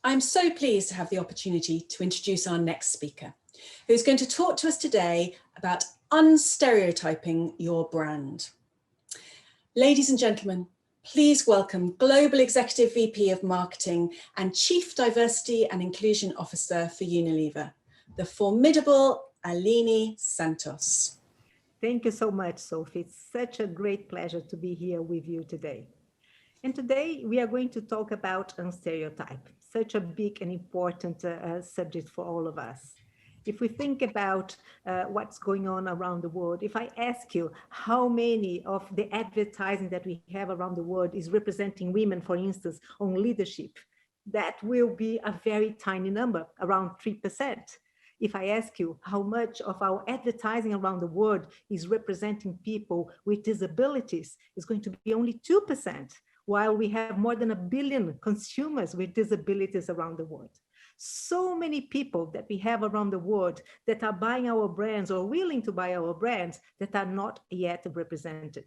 I'm so pleased to have the opportunity to introduce our next speaker, who's going to talk to us today about un-stereotyping your brand. Ladies and gentlemen, please welcome Global Executive VP of Marketing and Chief Diversity and Inclusion Officer for Unilever, the formidable Aline Santos. Thank you so much, Sophie. It's such a great pleasure to be here with you today. And today we are going to talk about un-stereotype, such a big and important subject for all of us. If we think about what's going on around the world, if I ask you how many of the advertising that we have around the world is representing women, for instance, on leadership, that will be a very tiny number, around 3%. If I ask you how much of our advertising around the world is representing people with disabilities, it's going to be only 2%, while we have more than 1 billion consumers with disabilities around the world. So many people that we have around the world that are buying our brands or willing to buy our brands that are not yet represented.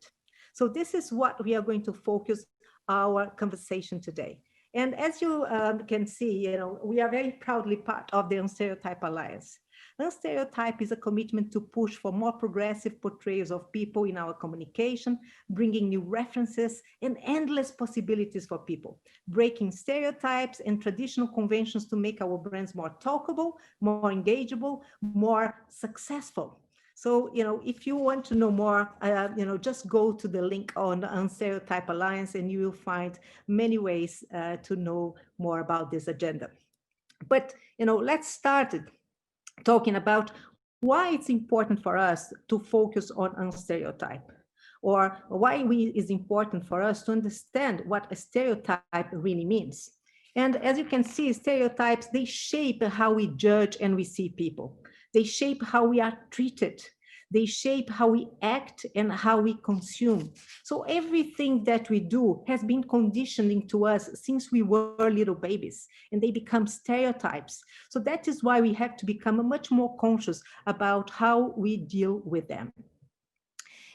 So this is what we are going to focus our conversation today. And as you can see, we are very proudly part of the Un-stereotype Alliance. Un-stereotype is a commitment to push for more progressive portrayals of people in our communication, bringing new references and endless possibilities for people, breaking stereotypes and traditional conventions to make our brands more talkable, more engageable, more successful. So, if you want to know more, just go to the link on the Un-stereotype Alliance and you will find many ways to know more about this agenda. But, let's start talking about why it's important for us to focus on un-stereotype, or why it's important for us to understand what a stereotype really means. And as you can see, stereotypes, they shape how we judge and we see people. They shape how we are treated. They shape how we act and how we consume. So everything that we do has been conditioning to us since we were little babies, and they become stereotypes. So that is why we have to become much more conscious about how we deal with them.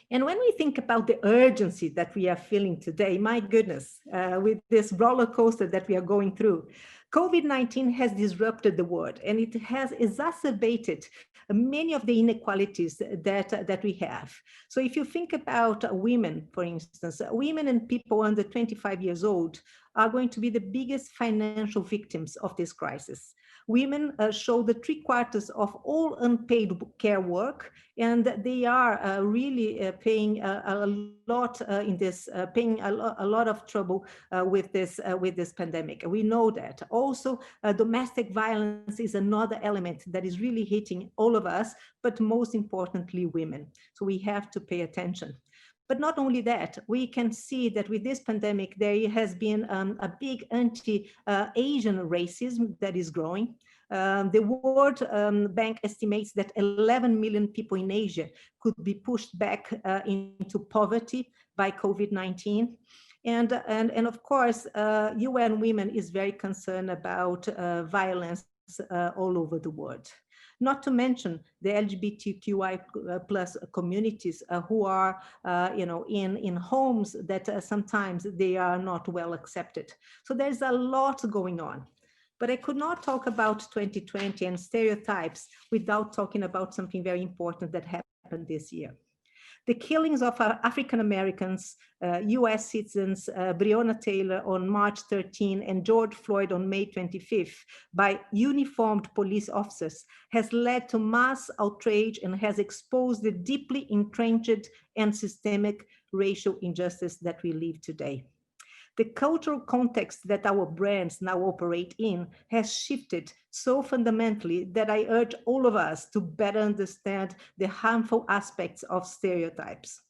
And when we think about the urgency that we are feeling today, my goodness, with this roller coaster that we are going through, COVID-19 has disrupted the world, and it has exacerbated many of the inequalities that we have. So if you think about women, for instance, women and people under 25 years old are going to be the biggest financial victims of this crisis. Women show the 3/4 of all unpaid care work, and they are really paying a lot in this, paying a lot of trouble with this pandemic. We know that. Also, domestic violence is another element that is really hitting all of us, but most importantly, women. So we have to pay attention. But not only that, we can see that with this pandemic, there has been a big anti-Asian racism that is growing. The World Bank estimates that 11 million people in Asia could be pushed back into poverty by COVID-19. And of course, UN Women is very concerned about violence all over the world. Not to mention the LGBTQI plus communities who are, in homes that sometimes they are not well accepted. So there's a lot going on. But I could not talk about 2020 and stereotypes without talking about something very important that happened this year. The killings of African Americans, US citizens, Breonna Taylor on March 13 and George Floyd on May 25th by uniformed police officers has led to mass outrage and has exposed the deeply entrenched and systemic racial injustice that we live today. The cultural context that our brands now operate in has shifted so fundamentally that I urge all of us to better understand the harmful aspects of stereotypes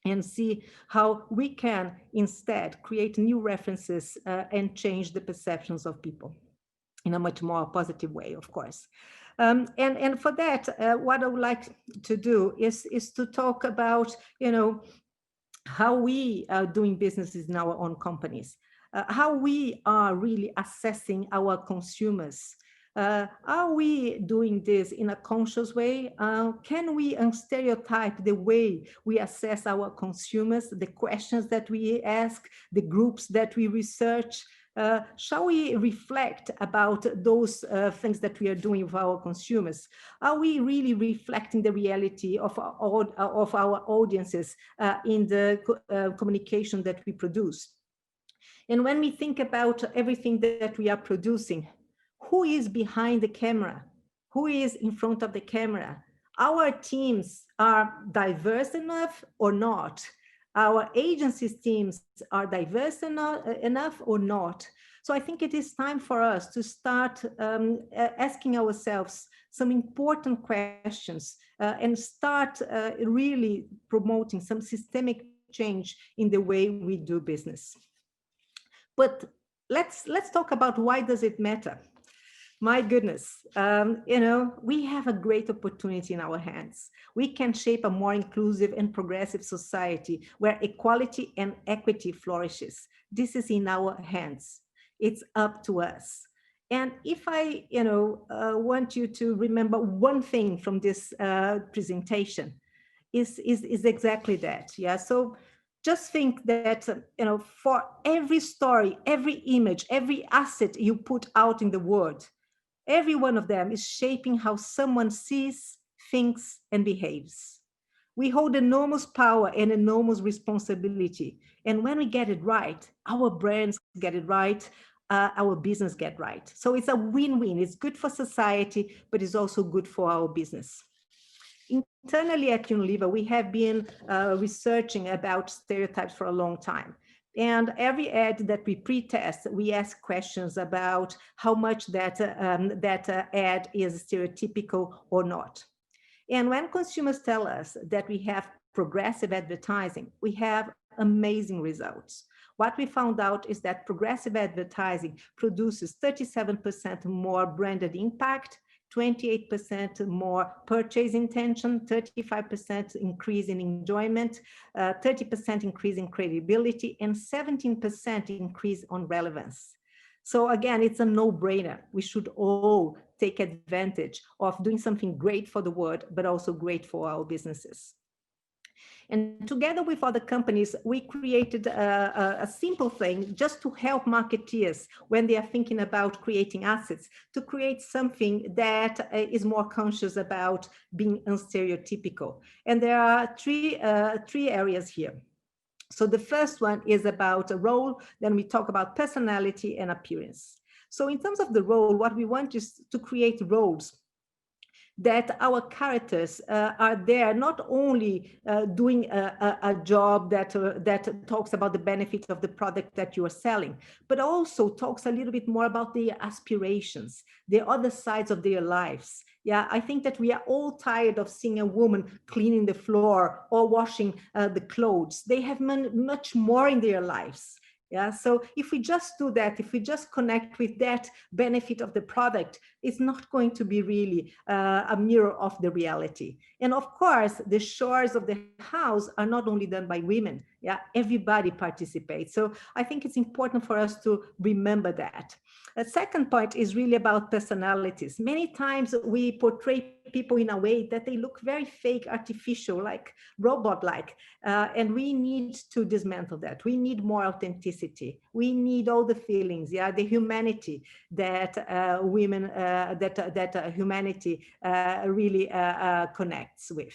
and see how we can instead create new references and change the perceptions of people in a much more positive way, of course. And for that, what I would like to do is to talk about, how we are doing businesses in our own companies, how we are really assessing our consumers. Are we doing this in a conscious way? Can we stereotype the way we assess our consumers, the questions that we ask, the groups that we research? Shall we reflect about those things that we are doing with our consumers? Are we really reflecting the reality of our audiences in the communication that we produce? And when we think about everything that we are producing, who is behind the camera? Who is in front of the camera? Our teams are diverse enough or not? Our agencies teams are diverse enough or not? So I think it is time for us to start asking ourselves some important questions and start really promoting some systemic change in the way we do business. But let's talk about why does it matter? My goodness, we have a great opportunity in our hands. We can shape a more inclusive and progressive society where equality and equity flourishes. This is in our hands. It's up to us. And if I, want you to remember one thing from this presentation, is exactly that. Yeah. So just think that, for every story, every image, every asset you put out in the world, every one of them is shaping how someone sees, thinks, and behaves. We hold enormous power and enormous responsibility. And when we get it right, our brands get it right, our business get right. So it's a win-win. It's good for society, but it's also good for our business. Internally at Unilever, we have been researching about stereotypes for a long time. And every ad that we pre-test, we ask questions about how much that ad is stereotypical or not. And when consumers tell us that we have progressive advertising, we have amazing results. What we found out is that progressive advertising produces 37% more branded impact, 28% more purchase intention, 35% increase in enjoyment, 30% increase in credibility, and 17% increase on relevance. So again, it's a no-brainer. We should all take advantage of doing something great for the world, but also great for our businesses. And together with other companies, we created a simple thing just to help marketeers when they are thinking about creating assets, to create something that is more conscious about being unstereotypical. And there are three areas here. So the first one is about a role, then we talk about personality and appearance. So in terms of the role, what we want is to create roles that our characters are there not only doing a job that talks about the benefit of the product that you are selling, but also talks a little bit more about their aspirations, the other sides of their lives. Yeah, I think that we are all tired of seeing a woman cleaning the floor or washing the clothes. They have much more in their lives. Yeah, so if we just do that, if we just connect with that benefit of the product, it's not going to be really a mirror of the reality. And of course, the chores of the house are not only done by women. Yeah, everybody participates. So I think it's important for us to remember that. The second point is really about personalities. Many times we portray people in a way that they look very fake, artificial, like robot-like. And we need to dismantle that. We need more authenticity. We need all the feelings, yeah, the humanity that women, that humanity really connects with.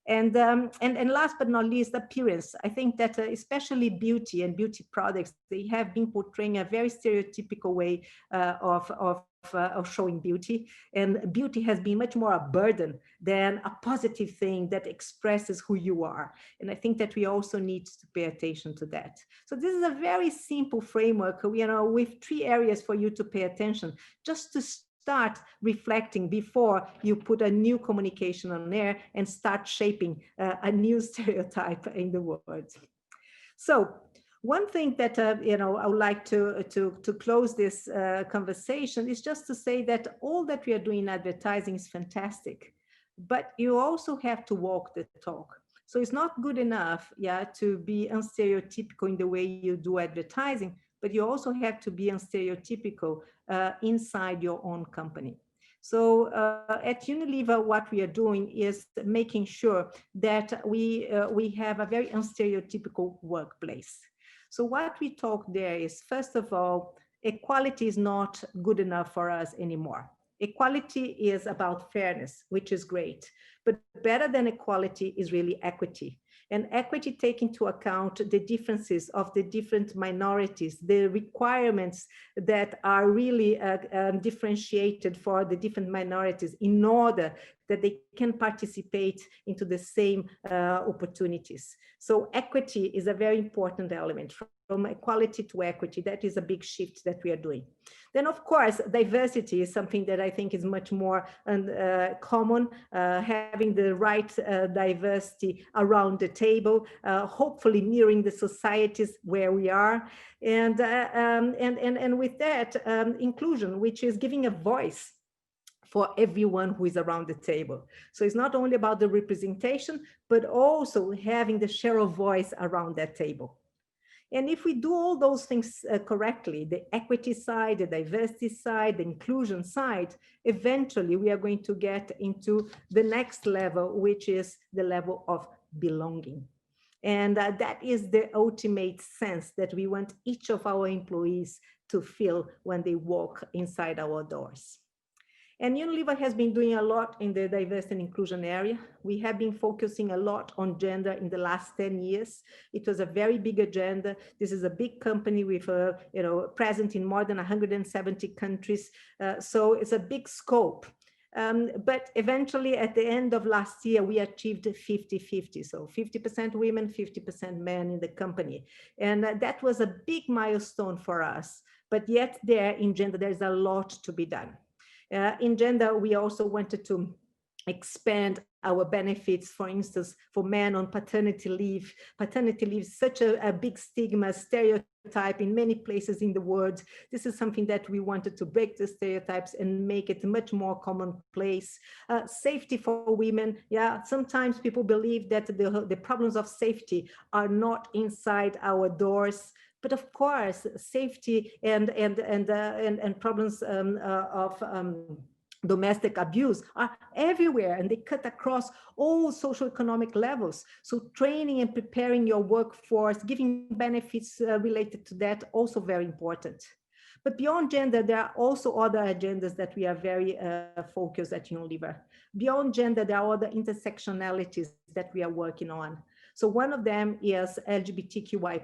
And last but not least, appearance. I think that especially beauty and beauty products, they have been portraying a very stereotypical way of showing beauty. And beauty has been much more a burden than a positive thing that expresses who you are. And I think that we also need to pay attention to that. So this is a very simple framework, with 3 areas for you to pay attention, just to start reflecting before you put a new communication on air and start shaping a new stereotype in the world. So one thing that I would like to close this conversation is just to say that all that we are doing in advertising is fantastic, but you also have to walk the talk. So it's not good enough, to be unstereotypical in the way you do advertising, but you also have to be unstereotypical inside your own company. So at Unilever, what we are doing is making sure that we have a very unstereotypical workplace. So what we talk there is, first of all, equality is not good enough for us anymore. Equality is about fairness, which is great, but better than equality is really equity. And equity takes into account the differences of the different minorities, the requirements that are really differentiated for the different minorities in order that they can participate into the same opportunities. So equity is a very important element. From equality to equity, that is a big shift that we are doing. Then, of course, diversity is something that I think is much more common, having the right diversity around the table, hopefully mirroring the societies where we are. And with that, inclusion, which is giving a voice for everyone who is around the table. So it's not only about the representation, but also having the share of voice around that table. And if we do all those things correctly, the equity side, the diversity side, the inclusion side, eventually we are going to get into the next level, which is the level of belonging. And that is the ultimate sense that we want each of our employees to feel when they walk inside our doors. And Unilever has been doing a lot in the diversity and inclusion area. We have been focusing a lot on gender in the last 10 years. It was a very big agenda. This is a big company with present in more than 170 countries. So it's a big scope. But eventually at the end of last year, we achieved 50-50. So 50% women, 50% men in the company. And that was a big milestone for us. But yet there in gender, there's a lot to be done. In gender, we also wanted to expand our benefits, for instance, for men on paternity leave. Paternity leave is such a big stigma, stereotype in many places in the world. This is something that we wanted to break the stereotypes and make it much more commonplace. Safety for women. Yeah, sometimes people believe that the problems of safety are not inside our doors. But of course, safety and problems of domestic abuse are everywhere, and they cut across all socioeconomic levels. So training and preparing your workforce, giving benefits related to that, also very important. But beyond gender, there are also other agendas that we are very focused at Unilever. Beyond gender, there are other intersectionalities that we are working on. So one of them is LGBTQI+.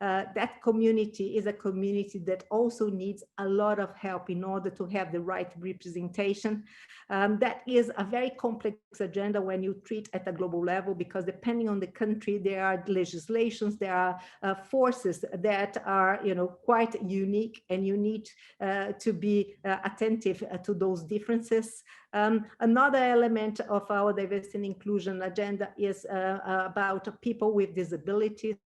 That community is a community that also needs a lot of help in order to have the right representation. That is a very complex agenda when you treat at a global level, because depending on the country, there are legislations, there are forces that are quite unique, and you need to be attentive to those differences. Another element of our diversity and inclusion agenda is about people with disabilities.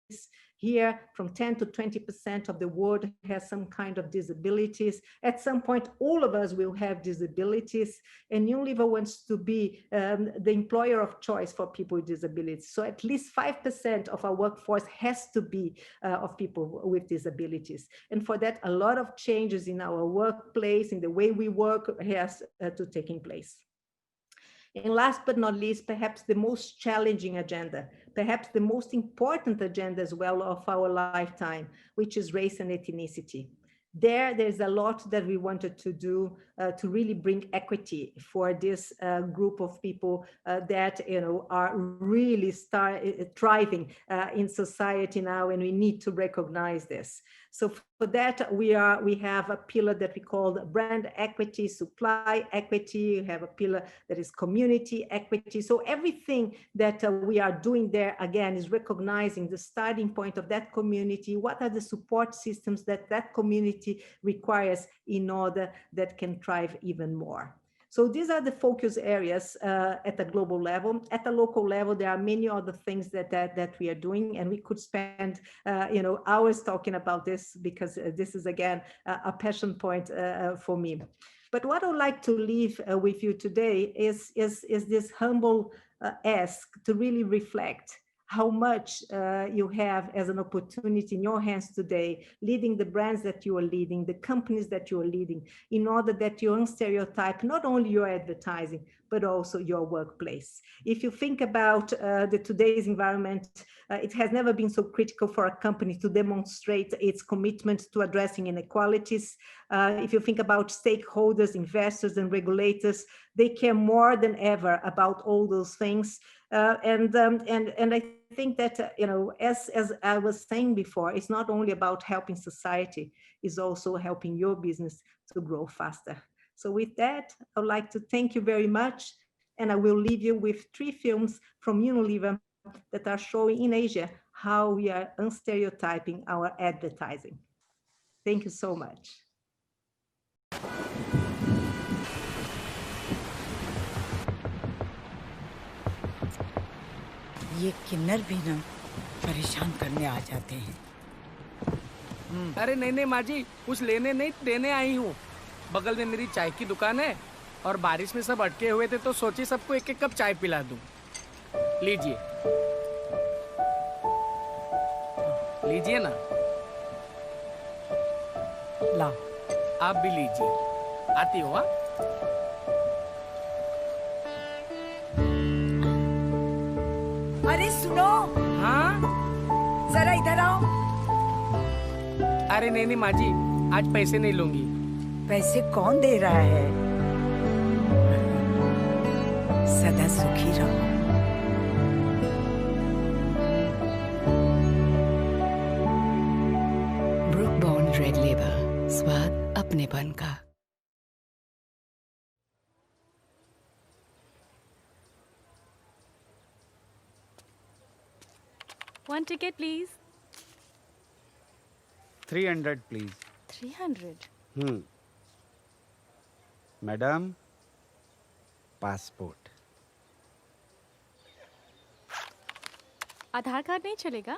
Here, from 10 to 20% of the world has some kind of disabilities. At some point, all of us will have disabilities, and Unilever wants to be the employer of choice for people with disabilities. So at least 5% of our workforce has to be of people with disabilities. And for that, a lot of changes in our workplace, in the way we work, has to take place. And last but not least, perhaps the most challenging agenda, perhaps the most important agenda as well of our lifetime, which is race and ethnicity. There's a lot that we wanted to do to really bring equity for this group of people that are really thriving in society now, and we need to recognize this. So for that, we have a pillar that we call brand equity, supply equity. We have a pillar that is community equity. So everything that we are doing there, again, is recognizing the starting point of that community. What are the support systems that that community requires in order that can thrive even more? So these are the focus areas at the global level. At the local level, there are many other things that we are doing, and we could spend hours talking about this, because this is again a passion point for me. But what I would like to leave with you today is this humble ask to really reflect. how much you have as an opportunity in your hands today, leading the brands that you are leading, the companies that you are leading, in order that you un-stereotype not only your advertising, but also your workplace. If you think about today's environment, it has never been so critical for a company to demonstrate its commitment to addressing inequalities. If you think about stakeholders, investors, and regulators, they care more than ever about all those things. And I think that, as I was saying before, it's not only about helping society, it's also helping your business to grow faster. So with that, I would like to thank you very much. And I will leave you with 3 films from Unilever that are showing in Asia how we are un-stereotyping our advertising. Thank you so much. ये किन्नर भी ना परेशान करने आ जाते हैं। अरे नहीं माँ जी, कुछ लेने नहीं देने आई हूँ। बगल में मेरी चाय की दुकान है और बारिश में सब अटके हुए थे तो सोची सबको एक एक कप चाय पिला दूं। लीजिए लीजिए ना। लाओ, आप भी लीजिए। आती हो? अरे सुनो, हाँ? जरा इधर आओ। अरे नहीं माँ जी, आज पैसे नहीं लूंगी। पैसे कौन दे रहा है? सदा सुखी रहो। ब्रुक बॉर्न रेड लेबल, स्वाद अपनेपन का। One ticket, please. 300, please. 300. Madam, passport. Aadhaar card नहीं चलेगा?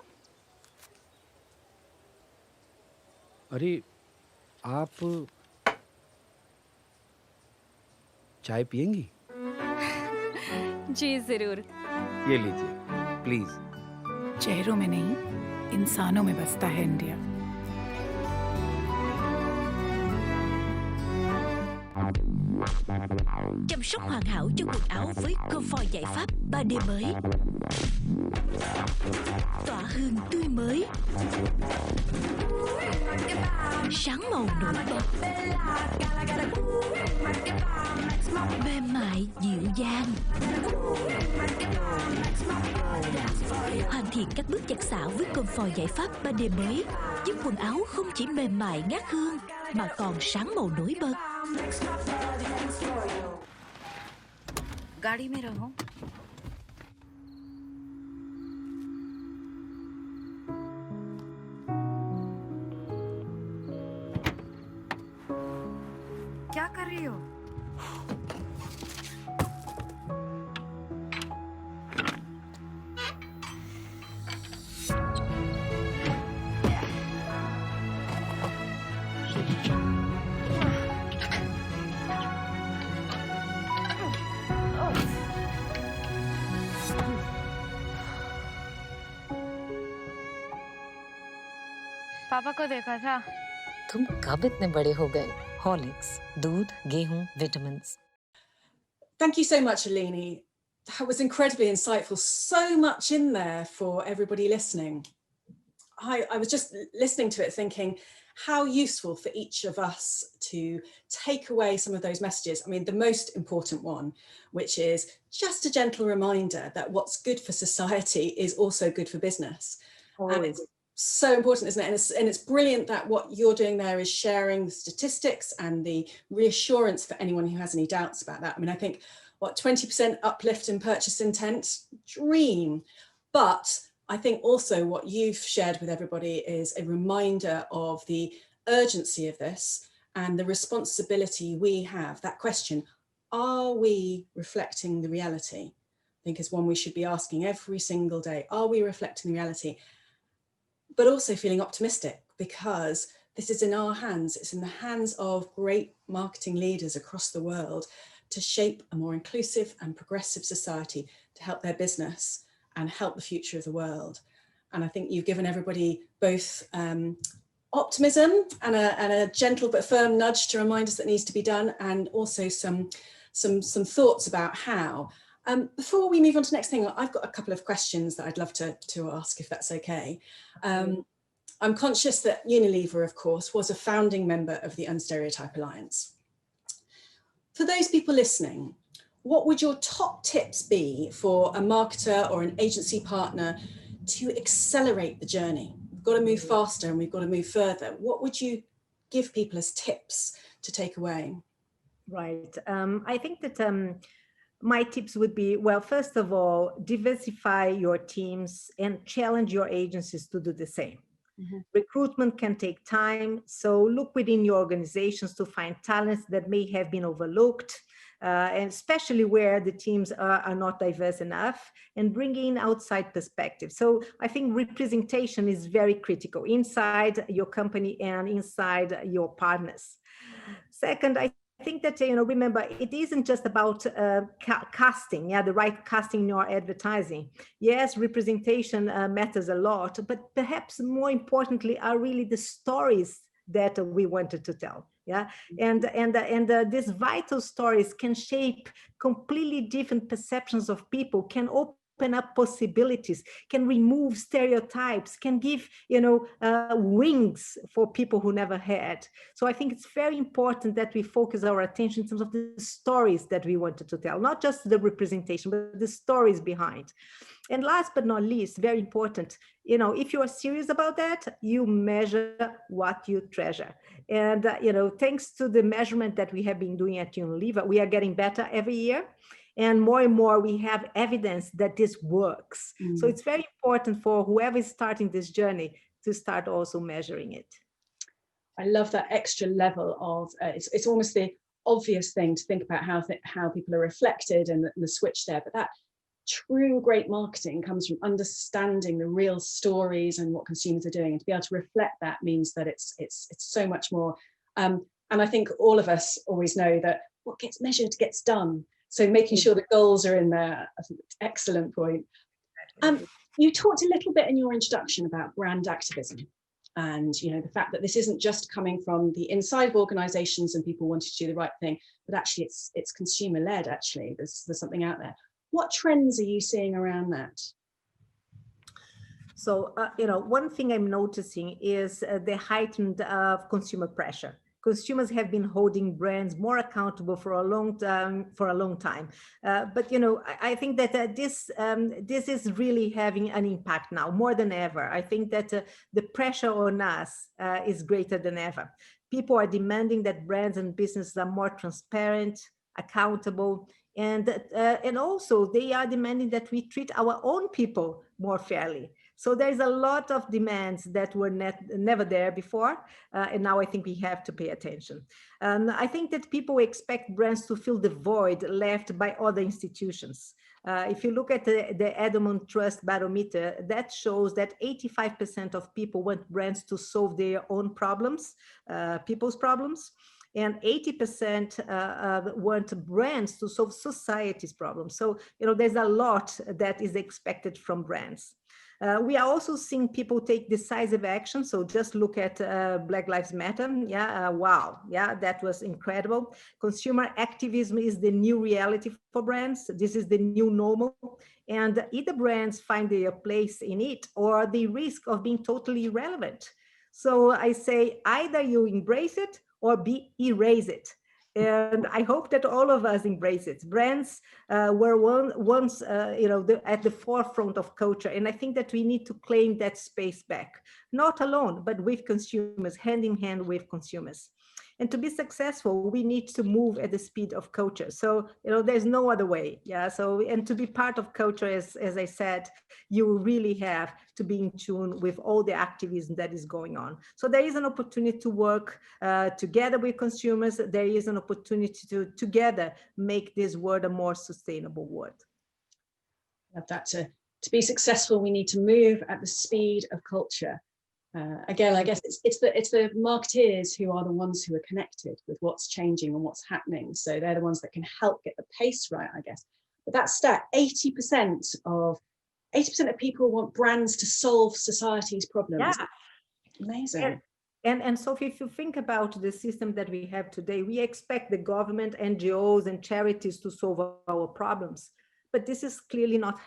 अरे, आप चाय पियेंगी? जी जरूर। ये लीजिए, प्लीज। चेहरों में नहीं, इंसानों में बसता है India. Chăm sóc hoàn hảo cho quần áo với comfort giải pháp 3D mới. Tỏa hương tươi mới. Sáng màu nổi bật. Mềm mại dịu dàng. Hoàn thiện các bước chặt xả với comfort giải pháp 3D mới, giúp quần áo không chỉ mềm mại ngát hương mà còn sáng màu nổi bật. गाड़ी में रहो। क्या कर रही हो? पापा को देखा था। तुम कब इतने बड़े हो गए? हॉर्लिक्स, दूध, गेहूं, vitamins. Thank you so much, Aline. That was incredibly insightful. So much in there for everybody listening. I was just listening to it thinking how useful for each of us to take away some of those messages. I mean, the most important one, which is just a gentle reminder that what's good for society is also good for business. Always. And it's so important, isn't it? And it's brilliant that what you're doing there is sharing the statistics and the reassurance for anyone who has any doubts about that. I mean, I think, 20% uplift in purchase intent, dream. But I think also what you've shared with everybody is a reminder of the urgency of this and the responsibility we have. That question, are we reflecting the reality? I think is one we should be asking every single day. Are we reflecting the reality? But also feeling optimistic, because this is in our hands. It's in the hands of great marketing leaders across the world to shape a more inclusive and progressive society to help their business and help the future of the world. And I think you've given everybody both optimism and a gentle but firm nudge to remind us that needs to be done, and also some thoughts about how. Before we move on to the next thing, I've got a couple of questions that I'd love to ask, if that's okay. I'm conscious that Unilever, of course, was a founding member of the Un-stereotype Alliance. For those people listening, what would your top tips be for a marketer or an agency partner to accelerate the journey? We've got to move faster and we've got to move further. What would you give people as tips to take away? Right. I think that my tips would be, well, first of all, diversify your teams and challenge your agencies to do the same. Mm-hmm. Recruitment can take time, so look within your organizations to find talents that may have been overlooked, and especially where the teams are not diverse enough, and bring in outside perspective. So I think representation is very critical inside your company and inside your partners. Second, I think that, remember, it isn't just about casting, the right casting in your advertising. Yes, representation matters a lot, but perhaps more importantly are really the stories that we wanted to tell. And these vital stories can shape completely different perceptions of people, can open up possibilities, can remove stereotypes, can give wings for people who never had. So I think it's very important that we focus our attention in terms of the stories that we wanted to tell, not just the representation, but the stories behind. And last but not least, very important, if you are serious about that, you measure what you treasure. And thanks to the measurement that we have been doing at Unilever, we are getting better every year. And more we have evidence that this works. So it's very important for whoever is starting this journey to start also measuring it. I love that extra level of, it's almost the obvious thing to think about how people are reflected and the switch there, but that true great marketing comes from understanding the real stories and what consumers are doing, and to be able to reflect that means that it's so much more. And I think all of us always know that what gets measured gets done. So making sure the goals are in there, I think it's an excellent point. You talked a little bit in your introduction about brand activism, and the fact that this isn't just coming from the inside of organizations and people wanting to do the right thing, but actually it's consumer led. Actually, there's something out there. What trends are you seeing around that? So one thing I'm noticing is the heightened consumer pressure. Consumers have been holding brands more accountable for a long time. But I think that this is really having an impact now more than ever. I think that the pressure on us is greater than ever. People are demanding that brands and businesses are more transparent, accountable, and also they are demanding that we treat our own people more fairly. So there's a lot of demands that were never there before, and now I think we have to pay attention. I think that people expect brands to fill the void left by other institutions. If you look at the Edmund Trust Barometer, that shows that 85% of people want brands to solve their own problems, people's problems, and 80% want brands to solve society's problems. So, there's a lot that is expected from brands. We are also seeing people take decisive action. So just look at Black Lives Matter. Wow. That was incredible. Consumer activism is the new reality for brands. This is the new normal. And either brands find their place in it or the risk of being totally irrelevant. So I say either you embrace it or erase it. And I hope that all of us embrace it. Brands were once, at the forefront of culture. And I think that we need to claim that space back, not alone, but with consumers, hand in hand with consumers. And to be successful, we need to move at the speed of culture. So, there's no other way. So, and to be part of culture, as I said, you really have to be in tune with all the activism that is going on. So there is an opportunity to work together with consumers. There is an opportunity to together make this world a more sustainable world. Love that. To be successful, we need to move at the speed of culture. Again, I guess it's the marketeers who are the ones who are connected with what's changing and what's happening. So they're the ones that can help get the pace right, I guess. But that stat, 80% of 80% of people want brands to solve society's problems. Yeah. Amazing. And so if you think about the system that we have today, we expect the government, NGOs, and charities to solve our problems. But this is clearly not,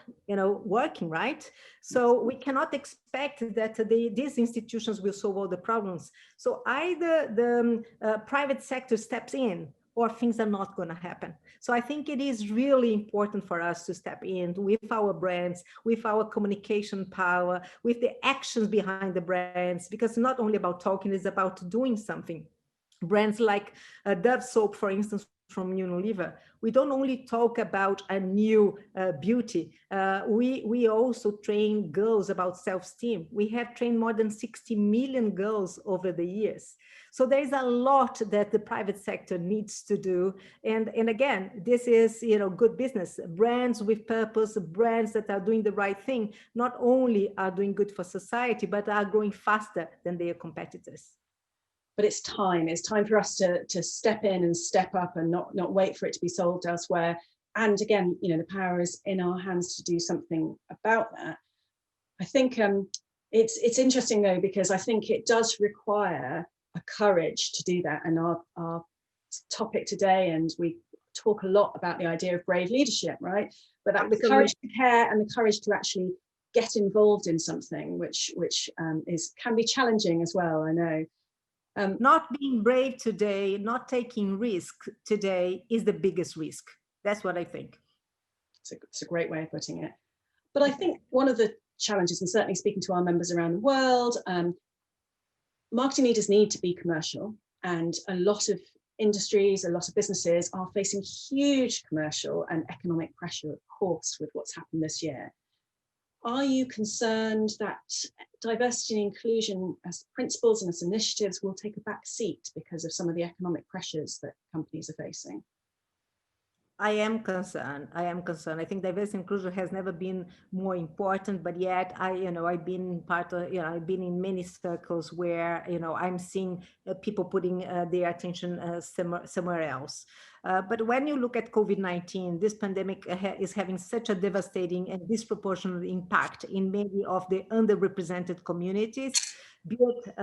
working, right? So we cannot expect that these institutions will solve all the problems. So either the private sector steps in, or things are not going to happen. So I think it is really important for us to step in with our brands, with our communication power, with the actions behind the brands, because it's not only about talking, it's about doing something. Brands like Dove soap, for instance, from Unilever, we don't only talk about a new beauty, we also train girls about self-esteem. We have trained more than 60 million girls over the years. So there's a lot that the private sector needs to do. And again, this is, good business. Brands with purpose, brands that are doing the right thing, not only are doing good for society, but are growing faster than their competitors. But it's time for us to step in and step up and not wait for it to be solved elsewhere. And again, the power is in our hands to do something about that. I think it's interesting though, because I think it does require a courage to do that. And our topic today, and we talk a lot about the idea of brave leadership, right? But that the courage to care and the courage to actually get involved in something, which can be challenging as well, I know. Not being brave today, not taking risk today is the biggest risk. That's what I think. It's a great way of putting it. But I think one of the challenges, and certainly speaking to our members around the world, marketing leaders need to be commercial, and a lot of industries, a lot of businesses are facing huge commercial and economic pressure, of course, with what's happened this year. Are you concerned that diversity and inclusion as principles and as initiatives will take a back seat because of some of the economic pressures that companies are facing? I am concerned. I think diversity and inclusion has never been more important, but yet I've been part of, I've been in many circles where, I'm seeing people putting their attention somewhere else. But when you look at COVID-19, this pandemic is having such a devastating and disproportionate impact in many of the underrepresented communities, be it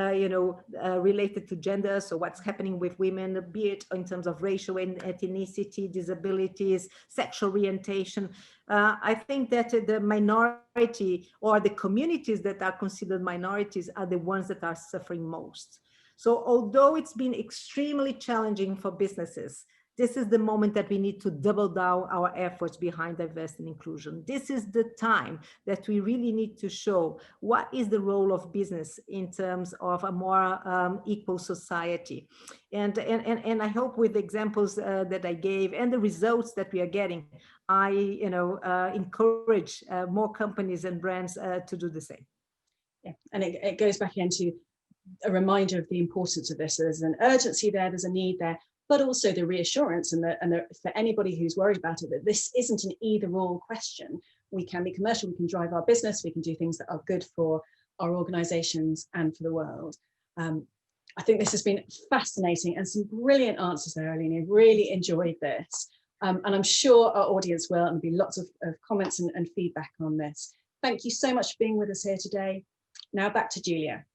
related to gender, so what's happening with women, be it in terms of racial and ethnicity, disabilities, sexual orientation. I think that the minority or the communities that are considered minorities are the ones that are suffering most. So although it's been extremely challenging for businesses, this is the moment that we need to double down our efforts behind diversity and inclusion. This is the time that we really need to show what is the role of business in terms of a more equal society. And I hope with the examples that I gave and the results that we are getting, I encourage more companies and brands to do the same. Yeah, and it goes back into a reminder of the importance of this. There's an urgency there, there's a need there, but also the reassurance and for anybody who's worried about it, that this isn't an either-or question. We can be commercial, we can drive our business, we can do things that are good for our organizations and for the world. I think this has been fascinating and some brilliant answers there, Aline. I really enjoyed this. And I'm sure our audience will, and there'll be lots of comments and feedback on this. Thank you so much for being with us here today. Now back to Julia.